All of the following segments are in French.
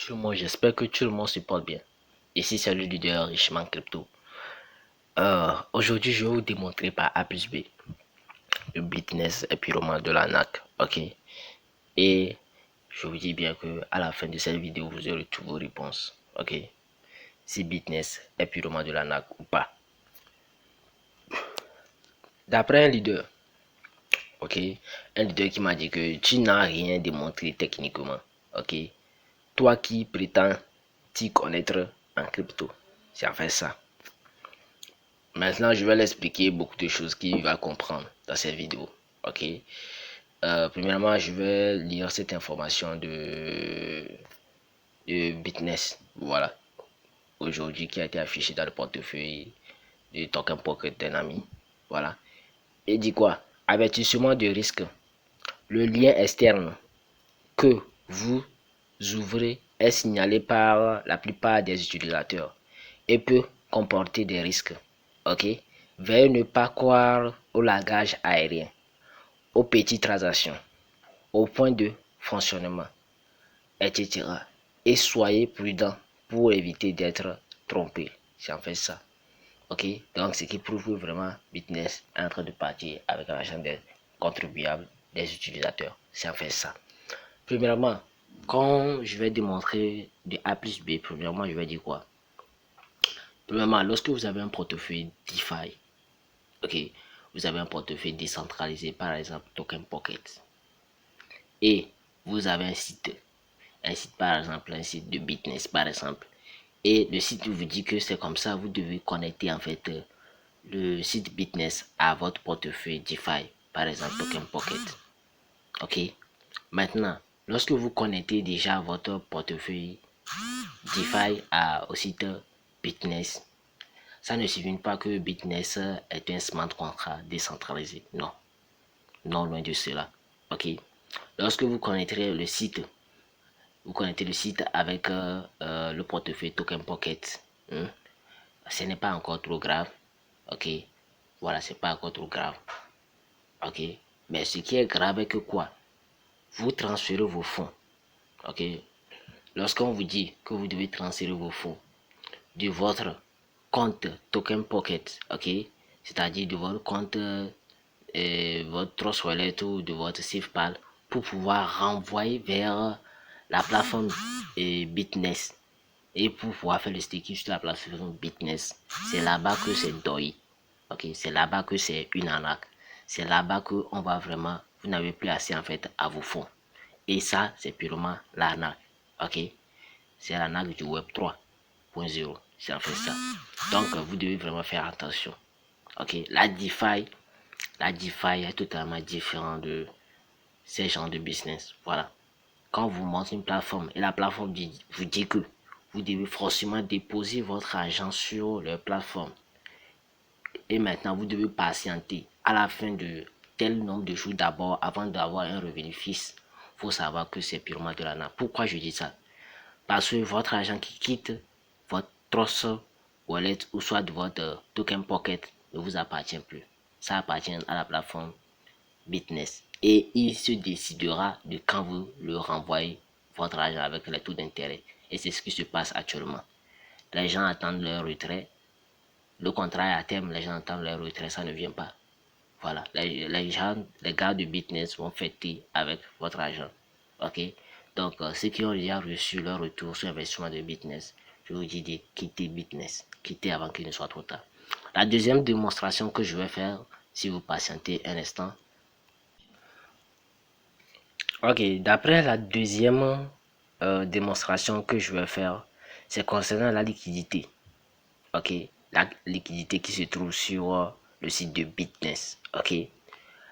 tout le monde, j'espère que tout le monde se porte bien. Ici c'est le leader Richement Crypto. Aujourd'hui je vais vous démontrer par A plus B le business est purement de l'arnaque. Ok. Et je vous dis bien que à la fin de cette vidéo vous aurez toutes vos réponses. Ok. Si business est purement de l'arnaque ou pas. D'après un leader. Ok. Un leader qui m'a dit que tu n'as rien démontré techniquement. Ok. Toi qui prétends t'y connaître en crypto. C'est en fait ça. Maintenant, je vais l'expliquer beaucoup de choses qu'il va comprendre dans cette vidéo. Ok. Premièrement, je vais lire cette information de Bitness. Voilà. Aujourd'hui, qui a été affiché dans le portefeuille de Token Pocket d'un ami. Voilà. Et dit quoi? Avertissement de risque. Le lien externe que vous ouvrez est signalé par la plupart des utilisateurs et peut comporter des risques. Ok. Veuillez ne pas croire au langage aérien, aux petites transactions, au point de fonctionnement, etc. Et soyez prudent pour éviter d'être trompé. C'est en fait ça. Ok. Donc, ce qui prouve que vraiment Bitness est en train de partir avec l'argent des contribuables, des utilisateurs. C'est en fait ça. Premièrement, quand je vais démontrer de A plus B, premièrement, je vais dire quoi? Premièrement, lorsque vous avez un portefeuille DeFi, ok, vous avez un portefeuille décentralisé, par exemple Token Pocket, et vous avez un site par exemple, un site de Bitness, par exemple, et le site vous dit que c'est comme ça, vous devez connecter en fait le site Bitness à votre portefeuille DeFi, par exemple Token Pocket, ok. Maintenant, lorsque vous connectez déjà votre portefeuille DeFi au site Bitness, ça ne signifie pas que Bitness est un smart contract décentralisé. Non. Non, loin de cela. Ok. Lorsque vous connecterez le site, vous connectez le site avec le portefeuille Token Pocket. Ce n'est pas encore trop grave. Ok. Voilà, c'est pas encore trop grave. Ok. Mais ce qui est grave est que quoi? Vous transférez vos fonds. Ok. Lorsqu'on vous dit que vous devez transférer vos fonds de votre compte Token Pocket, ok, c'est-à-dire de votre compte votre Trust Wallet ou de votre SafePal pour pouvoir renvoyer vers la plateforme Bitness et pour pouvoir faire le staking sur la plateforme Bitness. C'est là-bas que c'est doi. Ok, c'est là-bas que c'est une arnaque. C'est là-bas que on va vraiment, vous n'avez plus assez en fait à vos fonds. Et ça, c'est purement l'arnaque. Ok, c'est l'arnaque du Web 3.0. C'est en fait ça. Donc, vous devez vraiment faire attention. Ok, la DeFi est totalement différent de ces genres de business. Voilà. Quand vous montez une plateforme et la plateforme vous dit que vous devez forcément déposer votre argent sur leur plateforme. Et maintenant, vous devez patienter à la fin de tel nombre de jours d'abord avant d'avoir un revenu fixe. Il faut savoir que c'est purement de l'arnaque. Pourquoi je dis ça? Parce que votre argent qui quitte votre Trust Wallet ou soit votre Token Pocket ne vous appartient plus. Ça appartient à la plateforme Bitness. Et il se décidera de quand vous le renvoyez votre argent avec les taux d'intérêt. Et c'est ce qui se passe actuellement. Les gens attendent leur retrait. Le contrat est à terme, les gens attendent leur retrait, ça ne vient pas. Voilà, les gens, les gars de Bitness vont fêter avec votre argent. Ok, donc ceux qui ont déjà reçu leur retour sur investissement de Bitness, je vous dis de quitter Bitness, quitter avant qu'il ne soit trop tard. La deuxième démonstration que je vais faire, si vous patientez un instant. Ok, d'après la deuxième démonstration que je vais faire, c'est concernant la liquidité. Ok, la liquidité qui se trouve sur le site de Bitness. Ok,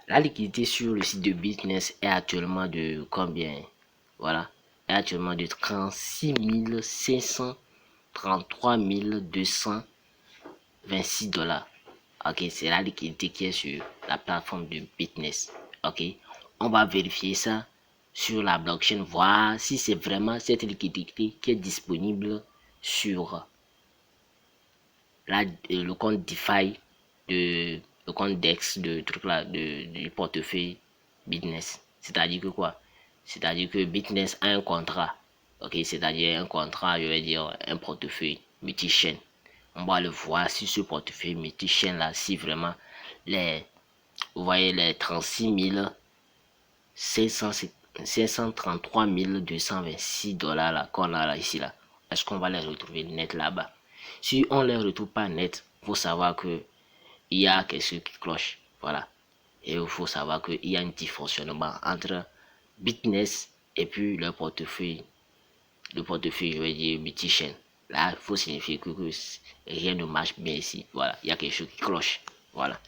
la liquidité sur le site de Bitness est actuellement de combien? Voilà, est actuellement de 36 533 226 dollars. Ok, c'est la liquidité qui est sur la plateforme de Bitness. Ok, on va vérifier ça sur la blockchain, voir si c'est vraiment cette liquidité qui est disponible sur le compte DeFi le compte DEX de truc là du portefeuille Bitness. C'est-à-dire que quoi? C'est-à-dire que Bitness a un contrat Ok, c'est-à-dire un contrat, je vais dire un portefeuille multi-chaîne. On va le voir si ce portefeuille multi-chaîne là, si vraiment les, vous voyez les 533 226 dollars là qu'on a là ici là, est-ce qu'on va les retrouver net là-bas? Si on les retrouve pas net, faut savoir que il y a quelque chose qui cloche, voilà. Et il faut savoir qu'il y a un petit fonctionnement entre Bitness et puis le portefeuille, je vais dire multi-chaîne. Là, il faut signifier que rien ne marche bien ici, voilà. Il y a quelque chose qui cloche, voilà,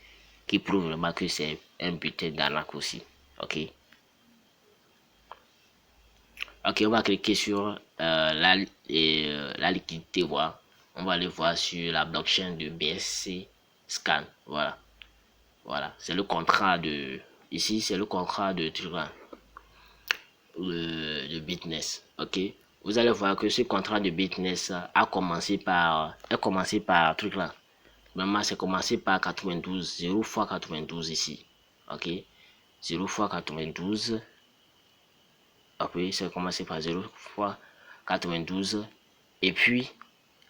qui prouve vraiment que c'est un butin d'arnaque aussi, ok. Ok, on va cliquer sur la liquidité, voir. On va aller voir sur la blockchain de BSC Scan, voilà. Voilà, c'est le contrat de, ici c'est le contrat de de Bitness, ok. Vous allez voir que ce contrat de Bitness a commencé par truc là. Vraiment, c'est commencé par 92, 0 fois 92 ici, ok. 0 fois 92, après c'est commencé par 0 fois 92 et puis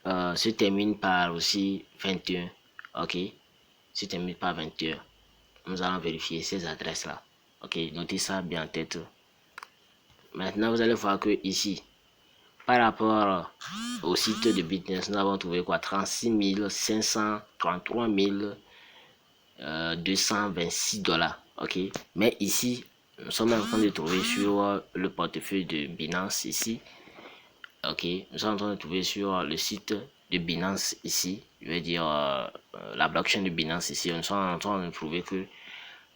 se termine par aussi 21, ok. Se termine par 21. Nous allons vérifier ces adresses là, ok. Notez ça bien en tête. Maintenant vous allez voir que ici par rapport au site de Bitness, nous avons trouvé quoi? 36 533 226 dollars, ok. Mais ici nous sommes en train de trouver sur le portefeuille de Binance ici, ok. Nous sommes en train de trouver sur le site de Binance ici, je vais dire la blockchain de Binance ici. Nous sommes en train de trouver que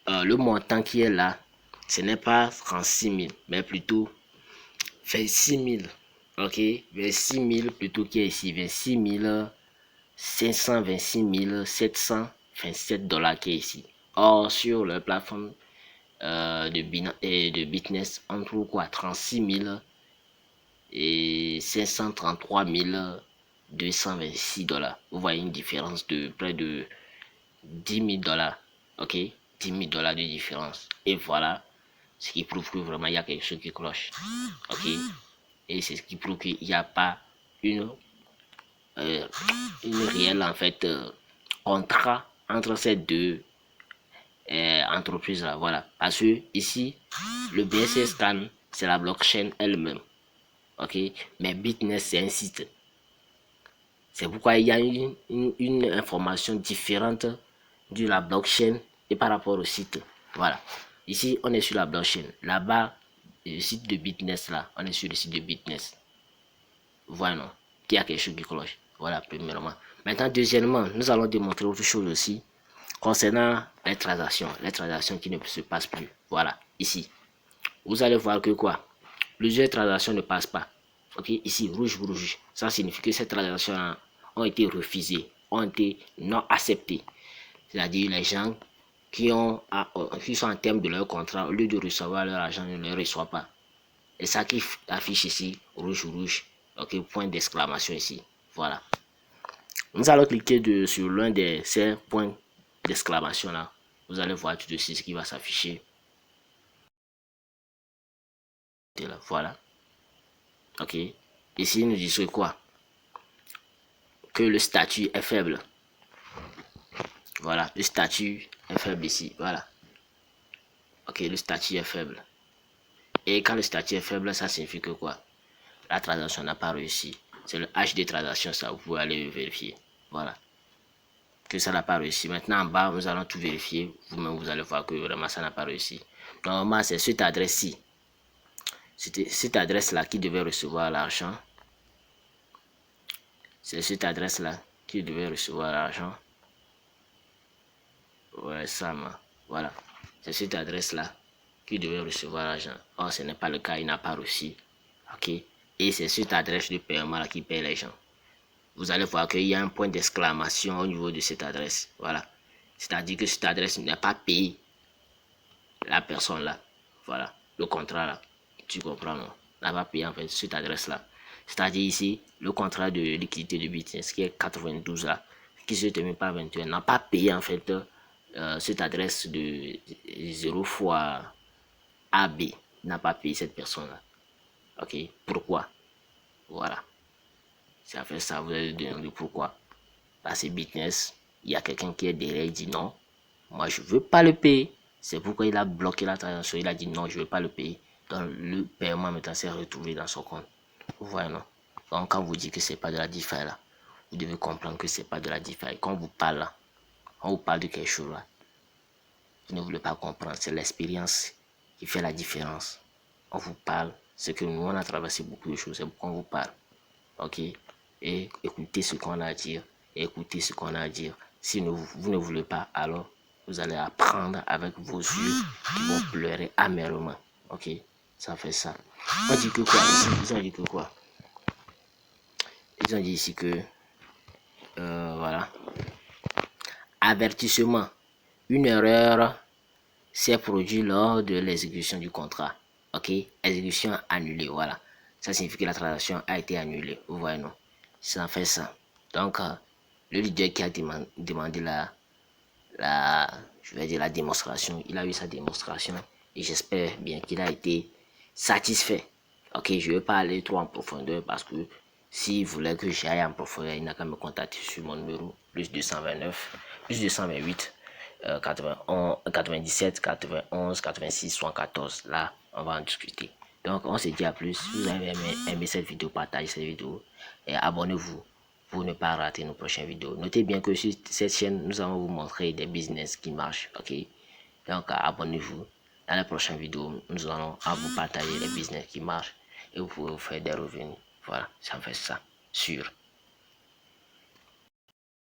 le montant qui est là, ce n'est pas 36 000 mais plutôt 26 000, ok. 26 000 plutôt qui est ici, 26 526 727 dollars qui est ici. Or sur la plateforme de Bitness, on trouve quoi? 36 000 et 533 226 dollars. Vous voyez une différence de près de 10 000 dollars, ok. 10 000 dollars de différence. Et voilà ce qui prouve que vraiment il y a quelque chose qui cloche, ok. Et c'est ce qui prouve qu'il n'y a pas une, euh, une réelle en fait contrat entre ces deux entreprises là, voilà. Parce que ici le BSC Scan c'est la blockchain elle-même, ok. Mais Bitness c'est un site. C'est pourquoi il y a une information différente de la blockchain et par rapport au site, voilà. Ici on est sur la blockchain, là-bas le site de Bitness là, on est sur le site de Bitness. Voilà, non, qu'il y a quelque chose qui cloche. Voilà, premièrement. Maintenant, deuxièmement, nous allons démontrer autre chose aussi concernant les transactions qui ne se passent plus. Voilà, ici. Vous allez voir que quoi? Plusieurs transactions ne passent pas. Ok, ici, rouge, rouge. Ça signifie que ces transactions ont été refusées, ont été non acceptées. C'est-à-dire les gens qui sont en termes de leur contrat, au lieu de recevoir leur argent, ne le reçoivent pas. Et ça qui affiche ici, rouge, rouge, ok, point d'exclamation ici, voilà. Nous allons cliquer sur l'un de ces points d'exclamation là. Vous allez voir tout de suite ce qui va s'afficher. Voilà, ok. Ici, nous disons quoi? Que le statut est faible. Voilà, le statut est faible ici, voilà. Ok, le statut est faible. Et quand le statut est faible, ça signifie que quoi? La transaction n'a pas réussi. C'est le HD transaction, ça, vous pouvez aller vérifier. Voilà. Que ça n'a pas réussi. Maintenant, en bas, nous allons tout vérifier. Vous-même, vous allez voir que vraiment, ça n'a pas réussi. Normalement, c'est cette adresse-ci. C'était cette adresse-là qui devait recevoir l'argent. C'est cette adresse-là qui devait recevoir l'argent. Ouais, ça, voilà. C'est cette adresse-là qui devait recevoir l'argent. Or, ce n'est pas le cas, il n'a pas reçu. Ok. Et c'est cette adresse de paiement là qui paye les gens. Vous allez voir qu'il y a un point d'exclamation au niveau de cette adresse. Voilà. C'est-à-dire que cette adresse n'est pas payée la personne là. Voilà. Le contrat là. Tu comprends, non? N'a pas payé en fait cette adresse là. C'est-à-dire ici, le contrat de liquidité de Bitness qui est 92 là, qui se termine par 21, n'a pas payé en fait cette adresse de 0 fois AB. N'a pas payé cette personne là. Ok. Pourquoi? Voilà. Ça fait ça, vous allez demander pourquoi. Parce que Bitness, il y a quelqu'un qui est derrière, il dit non, moi je veux pas le payer. C'est pourquoi il a bloqué la transaction, il a dit non, je veux pas le payer. Donc le paiement maintenant s'est retrouvé dans son compte. Vous voyez, non? Donc quand vous dites que c'est pas de la DeFi là, vous devez comprendre que c'est pas de la DeFi. Quand on vous parle là, on vous parle de quelque chose là, vous ne voulez pas comprendre, c'est l'expérience qui fait la différence. On vous parle, c'est que nous on a traversé beaucoup de choses, c'est pourquoi on vous parle. Ok? Et écoutez ce qu'on a à dire, et écoutez ce qu'on a à dire. Si vous ne voulez pas, alors vous allez apprendre avec vos yeux qui vont pleurer amèrement. Ok? Ça fait ça. On dit que quoi ici? Ils ont dit que quoi? Ils ont dit ici que voilà. Avertissement. Une erreur s'est produite lors de l'exécution du contrat. Ok? Exécution annulée. Voilà. Ça signifie que la transaction a été annulée. Vous voyez, non? Ça fait ça. Donc, le leader qui a demandé je vais dire la démonstration, il a eu sa démonstration et j'espère bien qu'il a été satisfait. Ok, je ne vais pas aller trop en profondeur parce que s'il voulait que j'aille en profondeur, il n'a qu'à me contacter sur mon numéro plus 229, plus 228, 91, 97, 91, 86, 74. Là, on va en discuter. Donc, on se dit à plus. Si vous avez aimé cette vidéo, partagez cette vidéo et abonnez-vous pour ne pas rater nos prochaines vidéos. Notez bien que sur cette chaîne, nous allons vous montrer des business qui marchent. Ok, donc abonnez-vous. Dans la prochaine vidéo, nous allons vous partager les business qui marchent et vous pouvez vous faire des revenus. Voilà, ça fait ça. Sûr.